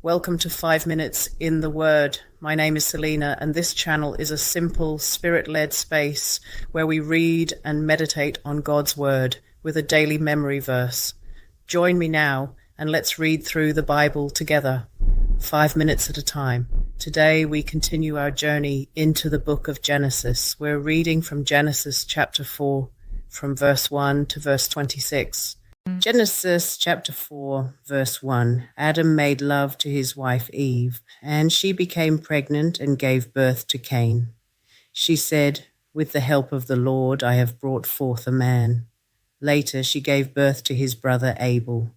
Welcome to 5 Minutes in the Word. My name is Celina, and this channel is a simple, spirit-led space where we read and meditate on God's Word with a daily memory verse. Join me now, and let's read through the Bible together, 5 minutes at a time. Today we continue our journey into the book of Genesis. We're reading from Genesis chapter 4, from verse 1 to verse 26. Genesis chapter 4, verse 1. Adam made love to his wife Eve, and she became pregnant and gave birth to Cain. She said, "With the help of the Lord, I have brought forth a man." Later, she gave birth to his brother Abel.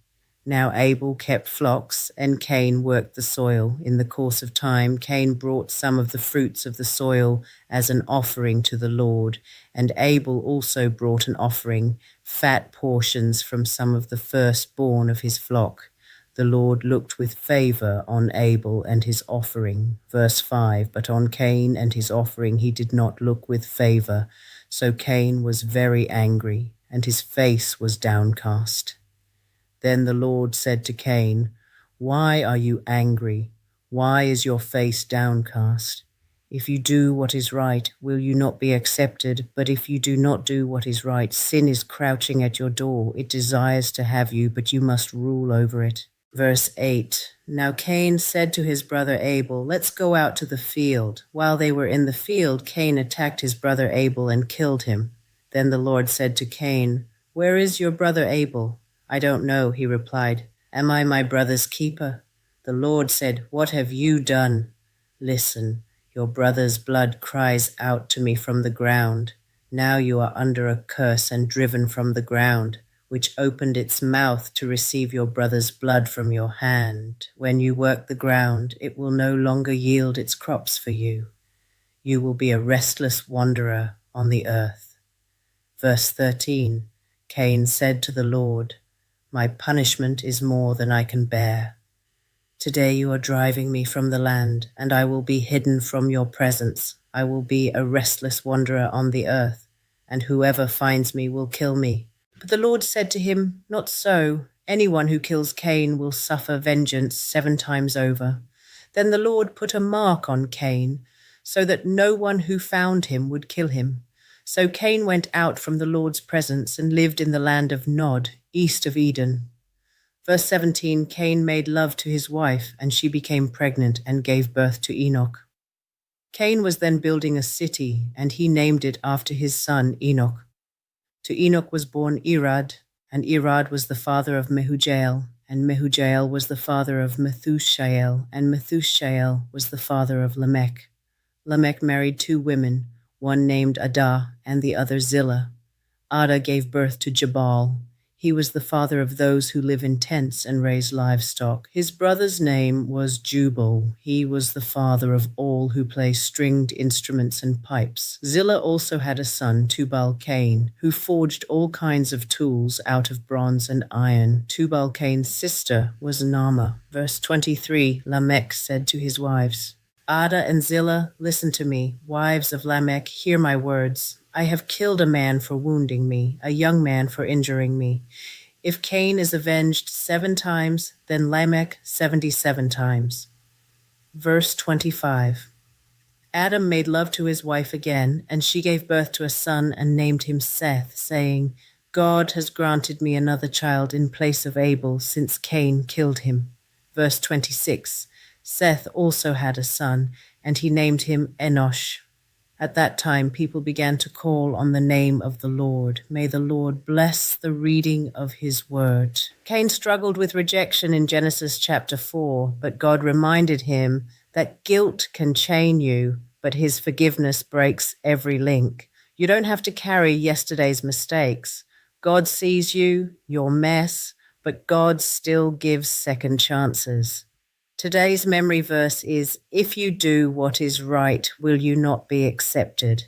Now Abel kept flocks, and Cain worked the soil. In the course of time, Cain brought some of the fruits of the soil as an offering to the Lord, and Abel also brought an offering, fat portions from some of the firstborn of his flock. The Lord looked with favor on Abel and his offering. Verse 5, but on Cain and his offering he did not look with favor. So Cain was very angry, and his face was downcast. Then the Lord said to Cain, "Why are you angry? Why is your face downcast? If you do what is right, will you not be accepted? But if you do not do what is right, sin is crouching at your door. It desires to have you, but you must rule over it." Verse 8. Now Cain said to his brother Abel, "Let's go out to the field." While they were in the field, Cain attacked his brother Abel and killed him. Then the Lord said to Cain, "Where is your brother Abel?" "I don't know," he replied. "Am I my brother's keeper?" The Lord said, "What have you done?" "Listen, your brother's blood cries out to me from the ground. Now you are under a curse and driven from the ground, which opened its mouth to receive your brother's blood from your hand. When you work the ground, it will no longer yield its crops for you. You will be a restless wanderer on the earth." Verse 13, Cain said to the Lord, "My punishment is more than I can bear. Today you are driving me from the land, and I will be hidden from your presence. I will be a restless wanderer on the earth, and whoever finds me will kill me." But the Lord said to him, "Not so. Anyone who kills Cain will suffer vengeance 7 times over." Then the Lord put a mark on Cain, so that no one who found him would kill him. So Cain went out from the Lord's presence and lived in the land of Nod, east of Eden. Verse 17, Cain made love to his wife, and she became pregnant and gave birth to Enoch. Cain was then building a city, and he named it after his son Enoch. To Enoch was born Irad, and Irad was the father of Mehujael, and Mehujael was the father of Methushael, and Methushael was the father of Lamech. Lamech married 2 women, one named Adah and the other Zillah. Adah gave birth to Jabal. He was the father of those who live in tents and raise livestock. His brother's name was Jubal. He was the father of all who play stringed instruments and pipes. Zillah also had a son, Tubal-Cain, who forged all kinds of tools out of bronze and iron. Tubal-Cain's sister was Naamah. Verse 23, Lamech said to his wives, "Adah and Zillah, listen to me. Wives of Lamech, hear my words. I have killed a man for wounding me, a young man for injuring me. If Cain is avenged 7 times, then Lamech 77 times. Verse 25. Adam made love to his wife again, and she gave birth to a son and named him Seth, saying, "God has granted me another child in place of Abel, since Cain killed him." Verse 26. Seth also had a son, and he named him Enosh. At that time, people began to call on the name of the Lord. May the Lord bless the reading of his word. Cain struggled with rejection in Genesis chapter 4, but God reminded him that guilt can chain you, but his forgiveness breaks every link. You don't have to carry yesterday's mistakes. God sees you, your mess, but God still gives second chances. Today's memory verse is, "If you do what is right, will you not be accepted?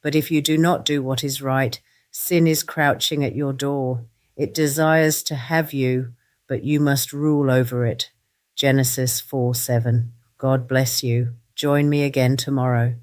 But if you do not do what is right, sin is crouching at your door. It desires to have you, but you must rule over it." Genesis 4:7. God bless you. Join me again tomorrow.